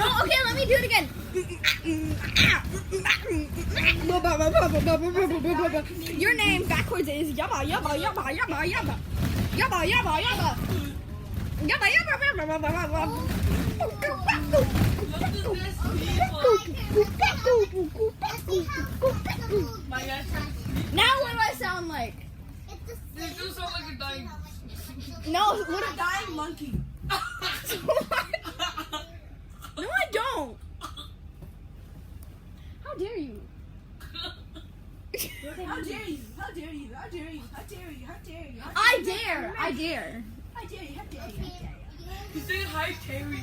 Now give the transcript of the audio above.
No, okay, let me do it again. Your name backwards is yabba yabba yabba yabba yabba. Yabba yabba yabba. Yabba yabba yabba yabba. Now what do I sound like? You do sound like a dying. No, what A dying monkey. No, I don't. How dare you? How dare you? How dare you? How dare you? How dare you? How dare you? I dare. I dare. How dare you? How dare you? He's saying hi, Terry.